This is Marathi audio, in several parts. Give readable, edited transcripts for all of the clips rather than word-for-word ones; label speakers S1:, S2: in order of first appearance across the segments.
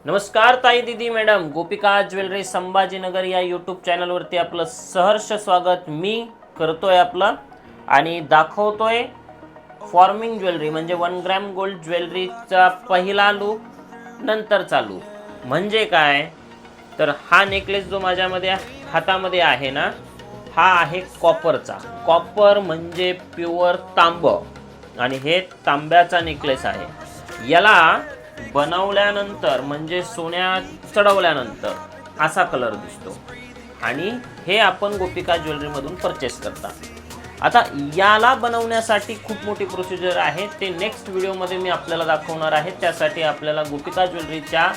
S1: नमस्कार ताई दीदी मॅडम, गोपिका ज्वेलरी संभाजीनगर या यूट्यूब चॅनलवरती आपलं सहर्ष स्वागत मी करतोय आपलं आणि दाखवतोय फॉर्मिंग ज्वेलरी म्हणजे 1 ग्रॅम गोल्ड ज्वेलरीचा पहिला लूक नंतरचा लूक म्हणजे काय तर हा नेकलेस जो माझ्यामध्ये हातामध्ये आहे ना हा आहे कॉपरचा. कॉपर म्हणजे प्युअर तांब आणि हे तांब्याचा नेकलेस आहे. याला बनवल्यानंतर म्हणजे सोन्यात चढवल्यानंतर असा कलर दिसतो आणि हे आपण गोपिका ज्वेलरीमधून परचेस करता. आता याला बनवण्यासाठी खूप मोठी प्रोसिजर आहे, ते नेक्स्ट व्हिडिओमध्ये मी आपल्याला दाखवणार आहे. त्यासाठी आपल्याला गोपिका ज्वेलरीच्या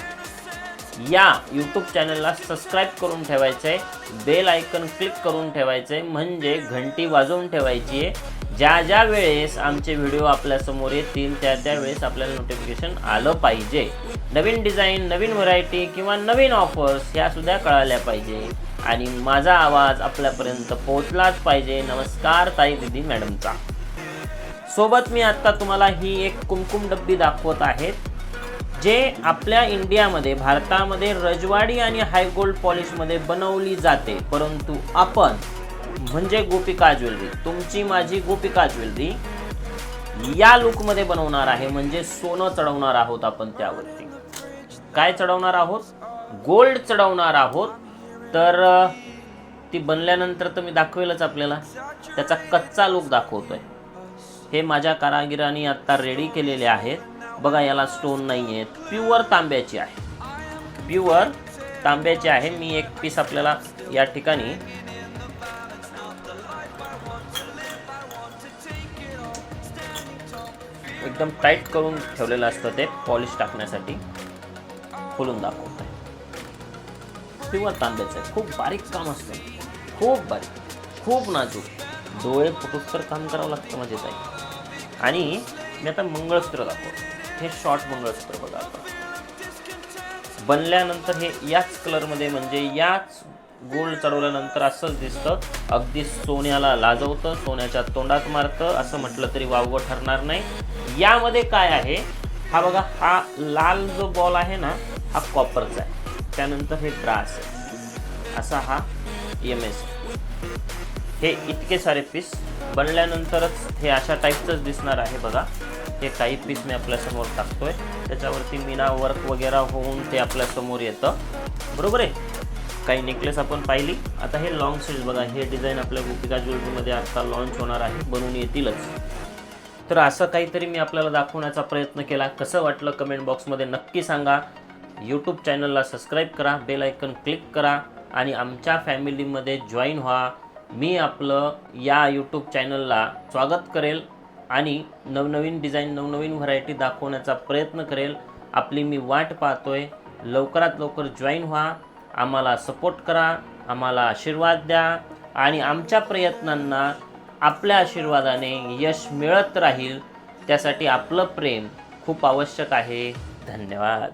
S1: या यूट्यूब चॅनलला सबस्क्राईब करून ठेवायचं आहे, बेल आयकन क्लिक करून ठेवायचं आहे म्हणजे घंटी वाजवून ठेवायची आहे. ज्या ज्या वेळेस आमचे व्हिडिओ आपल्यासमोर येतील त्या त्या वेळेस आपल्याला नोटिफिकेशन आलं पाहिजे. नवीन डिझाईन, नवीन व्हरायटी किंवा नवीन ऑफर्स ह्यासुद्धा कळाल्या पाहिजे आणि माझा आवाज आपल्यापर्यंत पोहोचलाच पाहिजे. नमस्कार ताई दीदी मॅडमचा. सोबत मी आत्ता तुम्हाला ही एक कुमकुम डब्बी दाखवत आहे जे आपल्या इंडियामध्ये भारतामध्ये रजवाडी आणि हाय गोल्ड पॉलिशमध्ये बनवली जाते, परंतु आपण म्हणजे गोपिका ज्वेलरी, तुमची माझी गोपिका ज्वेलरी या लुकमध्ये बनवणार आहे. म्हणजे सोनं चढवणार आहोत आपण, त्यावरती काय चढवणार आहोत, गोल्ड चढवणार आहोत. तर ती बनल्यानंतर तर मी दाखवेलच आपल्याला, त्याचा कच्चा लुक दाखवतोय. हे माझ्या कारागिरांनी आता रेडी केलेले आहेत बघा. याला स्टोन नाही आहेत, प्युअर तांब्याची आहे, प्युअर तांब्याची आहे. मी एक पीस आपल्याला या ठिकाणी एकदम टाईट करून ठेवलेलं असतं ते पॉलिश टाकण्यासाठी. खोलून दाखवतोय. प्युअर तांब्याचं आहे, खूप बारीक काम असतं, खूप बारीक, खूप नाजूक. डोळे फुटूस तर काम करावं लागतं माझे ताई. आणि मी आता मंगळसूत्र दाखवतो. हे शॉर्ट मंगळसूत्र बघा. आता बनल्यानंतर हे याच कलरमध्ये म्हणजे याच गोल्ड चढवल्यानंतर असंच दिसतं. अगदी सोन्याला लाजवतं, सोन्याच्या तोंडात मारतं असं म्हटलं तरी वावगं ठरणार नाही. यामध्ये काय आहे हा बघा, हा लाल जो बॉल आहे ना हा कॉपरचा आहे. त्यानंतर हे ब्रास आहे, असा हा EMS. हे इतके सारे पीस बनल्यानंतरच हे अशा टाईपचंच दिसणार आहे बघा. हे काही पीस मी आपल्यासमोर टाकतोय, त्याच्यावरती मीना वर्क वगैरे होऊन ते आपल्यासमोर येतं, बरोबर आहे. काही नेकलेस आपण पाहिली. आता हे लॉंग स्लीव्ज बघा. हे डिझाईन आपल्या गोपिका ज्वेलरीमध्ये आता लॉन्च होणार आहे, बनवून येतीलच. तर असं काहीतरी मी आपल्याला दाखवण्याचा प्रयत्न केला. कसं वाटलं कमेंट बॉक्समध्ये नक्की सांगा. यूट्यूब चॅनलला सबस्क्राईब करा, बेल आयकन क्लिक करा आणि आमच्या फॅमिलीमध्ये जॉईन व्हा. मी आपलं या यूट्यूब चॅनलला स्वागत करेल आणि नवनवीन डिझाईन, नवनवीन व्हरायटी दाखवण्याचा प्रयत्न करेल. आपली मी वाट पाहतोय. लवकरात लवकर जॉईन व्हा, आम्हाला सपोर्ट करा, आम्हाला आशीर्वाद द्या आणि आमच्या प्रयत्नांना आपल्या आशीर्वादाने यश मिळत राहील. त्यासाठी आपलं प्रेम खूप आवश्यक आहे. धन्यवाद.